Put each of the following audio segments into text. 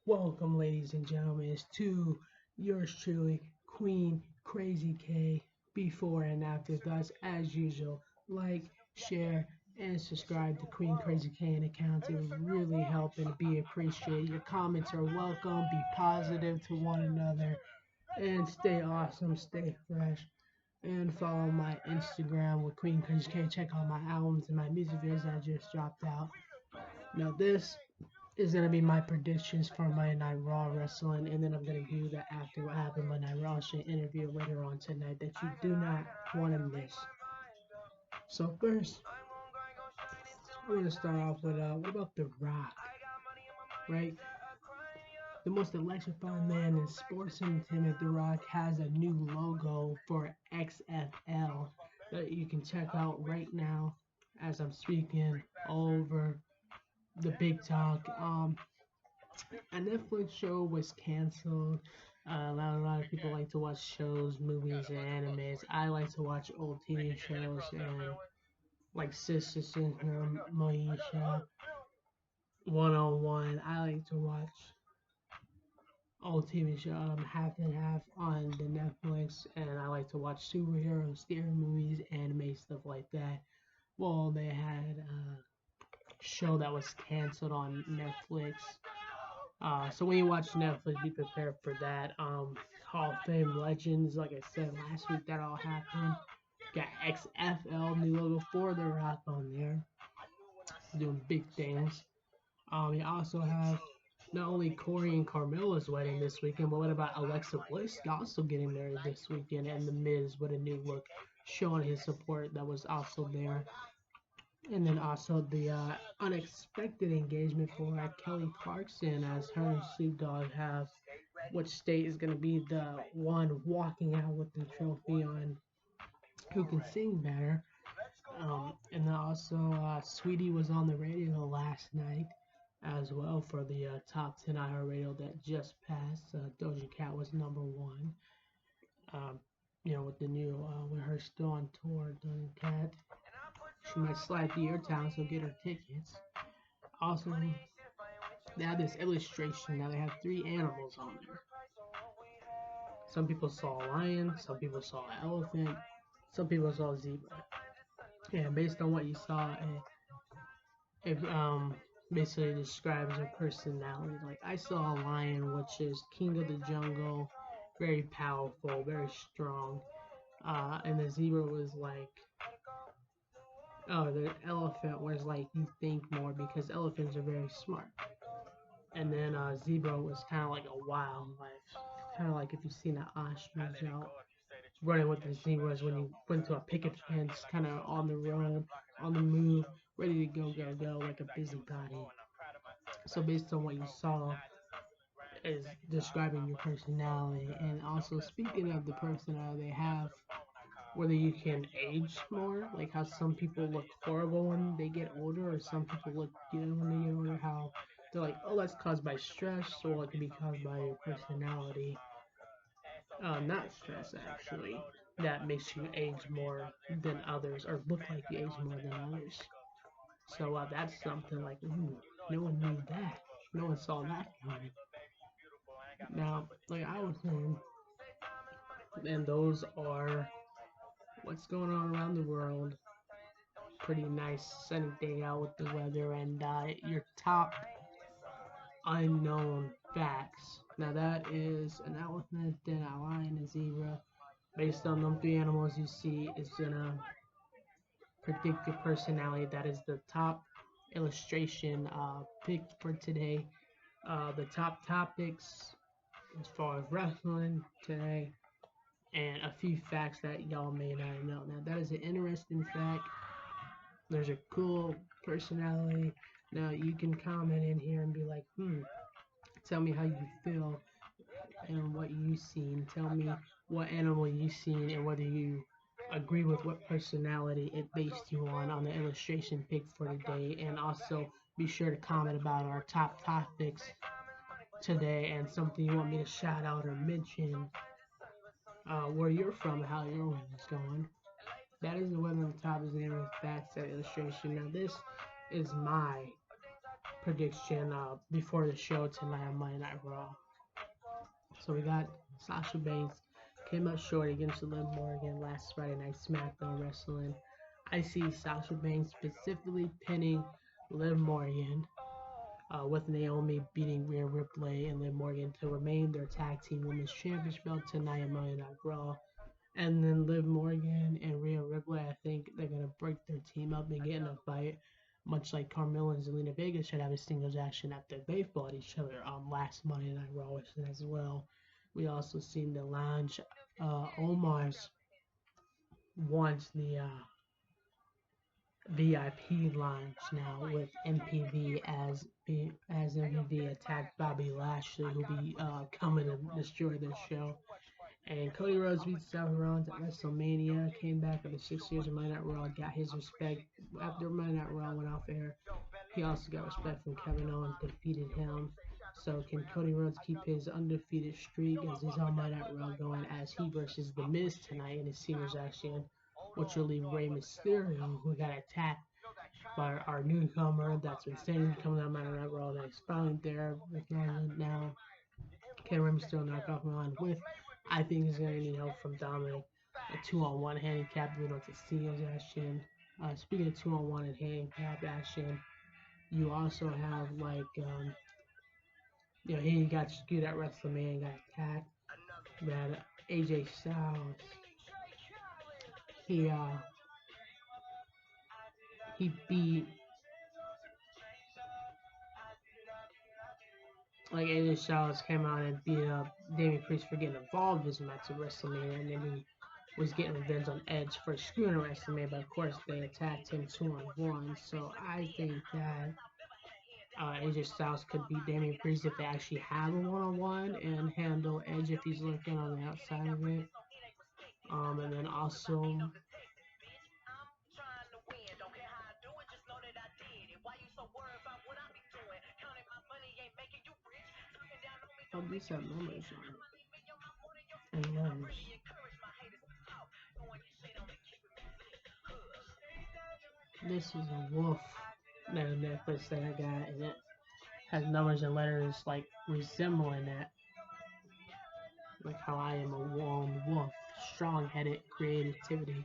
Welcome, ladies and gentlemen, to yours truly, Queen Krazy K. Before and after, thus, as usual, like, share, and subscribe to Queen Krazy K and account. It would really help and be appreciated. Your comments are welcome. Be positive to one another, and stay awesome, stay fresh. And follow my Instagram with Queen Krazy K. Check out my albums and my music videos that I just dropped out. Now, this is gonna be my predictions for Monday Night Raw wrestling, and then I'm gonna do the after what happened Monday Night Raw interview later on tonight that you do not want to miss. So first, I'm gonna start off with what about The Rock, right? The most electrifying man in sports entertainment, The Rock has a new logo for XFL that you can check out right now as I'm speaking over the big talk. A Netflix show was canceled. A lot of people like to watch shows, movies, and animes. I like to watch old TV shows and like Sister Syndrome, Moesha, 101. I like to watch old TV show, half and half on the Netflix, and I like to watch superhero, scary movies, anime, stuff like that. Well, they had a show that was canceled on Netflix. So when you watch Netflix, be prepared for that. Hall of Fame legends, like I said last week, that all happened. Got XFL new logo for The Rock on there, doing big things. You also have not only Corey and Carmella's wedding this weekend, but what about Alexa Bliss also getting married this weekend, and The Miz with a new look, showing his support that was also there. And then also the unexpected engagement for Kelly Clarkson, as her and Snoop Dogg have which state is going to be the one walking out with the trophy on who can sing better. And then also, Sweetie was on the radio last night as well for the top 10 iHeartRadio that just passed. Doja Cat was number one. Um, with the new, with her still on tour, Doja Cat, she might slide to your town, so get her tickets. Also, they have this illustration. Now they have three animals on there. Some people saw a lion, some people saw an elephant, some people saw a zebra. And based on what you saw, it basically describes your personality. Like I saw a lion, which is king of the jungle, very powerful, very strong. And the zebra was like, oh, the elephant was like you think more because elephants are very smart. And then zebra was kind of like a wildlife, kind of like if you've seen an ostrich out running with the zebras when you went to a picket fence, kind of on the road, on the move, ready to go, go, go, like a busybody. So based on what you saw, is describing your personality, and also speaking of the personality they have, whether you can age more, like how some people look horrible when they get older, or some people look good when they get older. How they're like, oh, that's caused by stress, or it can be caused by your personality. Not stress actually. That makes you age more than others, or look like you age more than others. So that's something like, ooh, no one knew that. No one saw that coming. Now, like I was saying, and those are what's going on around the world. Pretty nice sunny day out with the weather, and your top unknown facts. Now that is an elephant, then a lion, a zebra. Based on them three animals you see, is gonna predict your personality. That is the top illustration picked for today. The top topics as far as wrestling today, and a few facts that y'all may not know. Now, that is an interesting fact. There's a cool personality. Now, you can comment in here and be like, tell me how you feel and what you seen. Tell me what animal you seen and whether you agree with what personality it based you on the illustration picked for today. And also be sure to comment about our top topics today and something you want me to shout out or mention, where you're from, how your one is going. That is the weather on the top is the name of facts, that illustration. Now this is my prediction before the show tonight on Monday Night Raw. So we got Sasha Banks came up short against Liv Morgan last Friday Night SmackDown Wrestling. I see Sasha Banks specifically pinning Liv Morgan, with Naomi beating Rhea Ripley and Liv Morgan to remain their tag team women's championship belt tonight on Monday Night Raw. And then Liv Morgan and Rhea Ripley, I think they're gonna break their team up and get in a fight, much like Carmella and Zelina Vega should have a singles action after they fought each other on last Monday Night Raw as well. We also seen the lounge. Omar's wants the VIP lounge now with MPV as MPV attacked Bobby Lashley, who'll be coming to destroy this show. And Cody Rhodes beat Seth Rollins at WrestleMania, came back after 6 years of Monday Night Raw, got his respect after Monday Night Raw went off air. He also got respect from Kevin Owens, defeated him. So can Cody Rhodes keep his undefeated streak as he's on Monday Night Raw going as he versus The Miz tonight in his singles action, which will leave Rey Mysterio, who got attacked by our newcomer that's been standing coming out of Monday Night Raw, that's finally there with now. Can Rey Mysterio knock off Milan with, I think he's going to need help from Dominic. A 2-on-1 handicap, even though it's a singles action. Speaking of 2-on-1 and handicap action, you also have he got screwed at WrestleMania, got attacked. That AJ Styles, he beat AJ Styles came out and beat up Damian Priest for getting involved in this match at WrestleMania, and then he was getting revenge on Edge for screwing at WrestleMania, but of course they attacked him 2-on-1. So I think that AJ Styles could beat Damian Priest if they actually have a 1-on-1 and handle Edge if he's looking on the outside of it. And then also, these have numbers on it and letters. This is a wolf necklace that I got, and it has numbers and letters like resembling that. Like how I am a warm wolf, strong-headed creativity.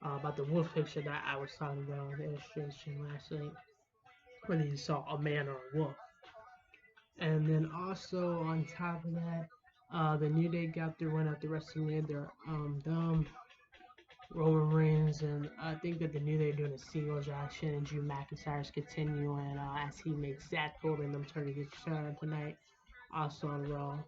About the wolf picture that I was talking about in the illustration last night, whether you saw a man or a wolf. And then also on top of that, the New Day got their win at the WrestleMania. They're Roman Reigns, and I think that the New Day are doing a singles action, and Drew McIntyre's continuing as he makes Zack Corbin them turn against each other tonight, also on Raw.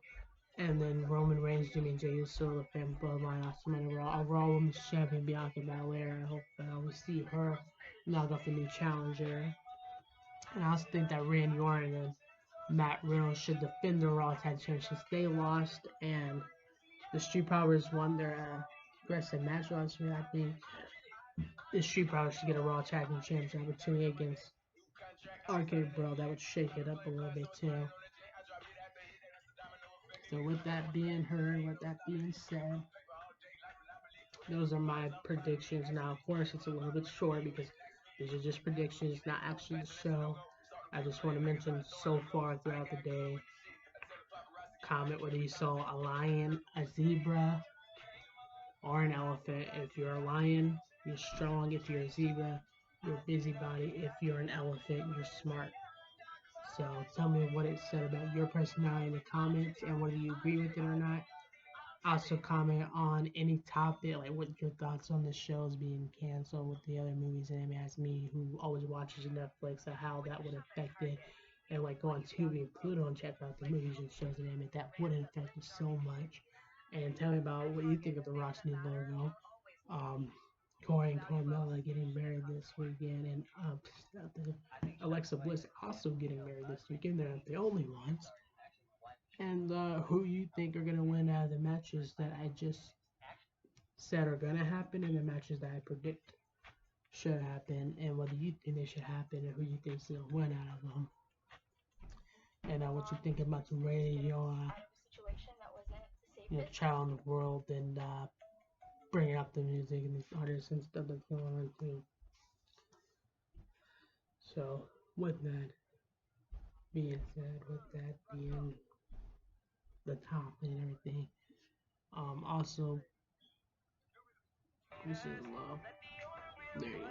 And then Roman Reigns, Jimmy J, Uso, the Family Bloodline, also on Raw. A Raw Women's Champion, Bianca Belair. I hope we see her knock off the new challenger. And I also think that Randy Orton and Matt Riddle should defend the Raw Tag Championship. They lost, and the Street Profits won their aggressive match last week. I think the Street Profits should get a Raw Tag Team Championship opportunity against Arcade Bro. That would shake it up a little bit too. So with that being heard, with that being said, those are my predictions. Now, of course, it's a little bit short because these are just predictions, not actually the show. I just want to mention so far throughout the day. Comment whether you saw a lion, a zebra, or an elephant. If you're a lion, you're strong. If you're a zebra, you're a busybody. If you're an elephant, you're smart. So tell me what it said about your personality in the comments and whether you agree with it or not. Also comment on any topic, like what your thoughts on the shows being canceled with the other movies, and ask me, who always watches Netflix, how that would affect it. And like go on Tubi and Pluto and check out the movies and shows and anime that would affect it so much. And tell me about what you think of the Ross new logo. Corey and Carmella getting married this weekend, and Alexa Bliss also getting married this weekend. They're not the only ones. And who you think are going to win out of the matches that I just said are going to happen, and the matches that I predict should happen, and whether you think they should happen, and who you think is going to win out of them. And what you think about the radio, child in the world, and bringing up the music and the artists and stuff that's going on too. So with that, being said, with that being the top and everything, also, this is love. There you go.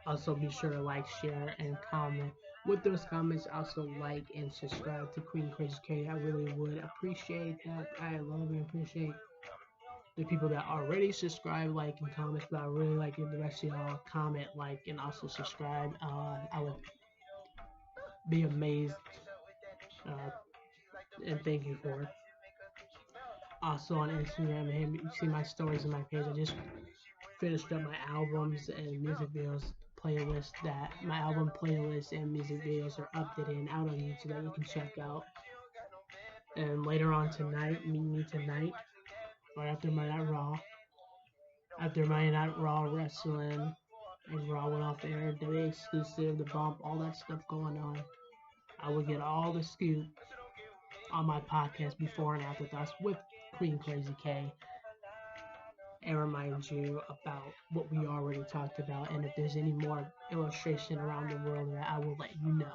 Also, be sure to like, share, and comment. With those comments, also like and subscribe to Queen Krazy K. I really would appreciate that. I love and appreciate the people that already subscribe, like, and comment. But I really like if the rest of y'all comment, like, and also subscribe. I would be amazed, uh, and thank you for it. Also on Instagram, and you see my stories on my page. I just finished up my albums and music videos playlist. That my album playlist and music videos are updated and out on YouTube that you can check out. And later on tonight, meet me tonight, right after Monday Night Raw. After Monday Night Raw wrestling and Raw went off the air, WWE exclusive, the bump, all that stuff going on. I will get all the scoop on my podcast before and after thoughts with Queen Krazy K and remind you about what we already talked about. And if there's any more illustration around the world, I will let you know.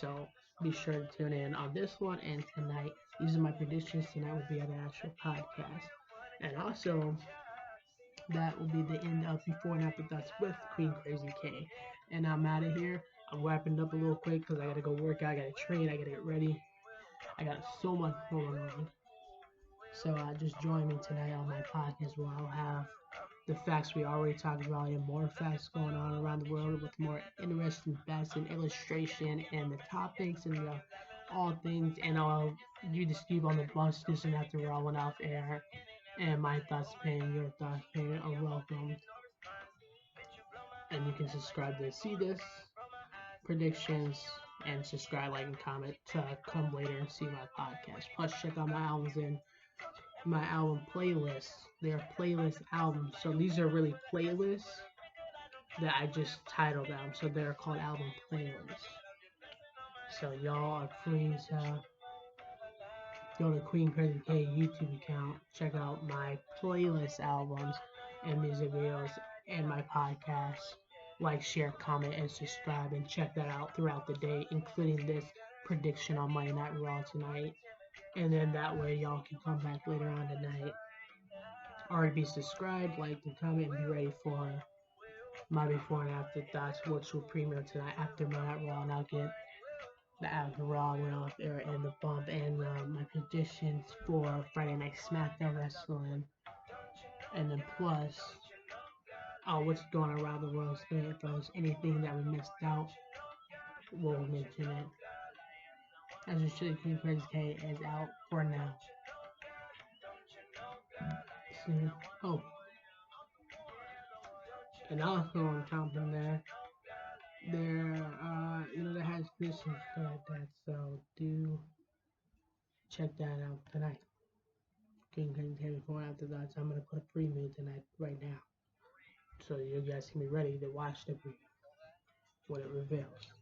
So be sure to tune in on this one and tonight. These are my predictions. Tonight will be an actual podcast. And also, that will be the end of Before and After Thoughts with Queen Krazy K. And I'm out of here. I'm wrapping up a little quick because I got to go work out. I got to train. I got to get ready. I got so much going on. So just join me tonight on my podcast where I'll have the facts we already talked about and more facts going on around the world with more interesting facts and illustration and the topics and all things. And I'll do the Steve on the bus discussion after we're all went off air. And my thoughts paying, your thoughts paying are welcome. And you can subscribe to see this predictions and subscribe, like, and comment to come later and see my podcast. Plus, check out my albums and my album playlists. They're playlist albums, so these are really playlists that I just titled them, so they're called album playlists. So y'all are free to go to Queen Krazy K YouTube account, check out my playlist albums and music videos and my podcast. Like, share, comment, and subscribe, and check that out throughout the day, including this prediction on Monday Night Raw tonight. And then that way y'all can come back later on tonight. Already be subscribed, like, and comment, and be ready for my before and after thoughts, which will premiere tonight after Monday Night Raw, and I'll get the after Raw went off air and the bump and my predictions for Friday Night SmackDown Wrestling, and then plus what's going on around the world. So if there's anything that we missed out, we'll mention it. As you should, King Krazy K is out for now. So, oh, and also on top of that, there has been some stuff like that. So do check that out tonight. King Krazy K before and after that. So I'm gonna put a preview tonight right now, so you guys can be ready to watch the preview when it reveals.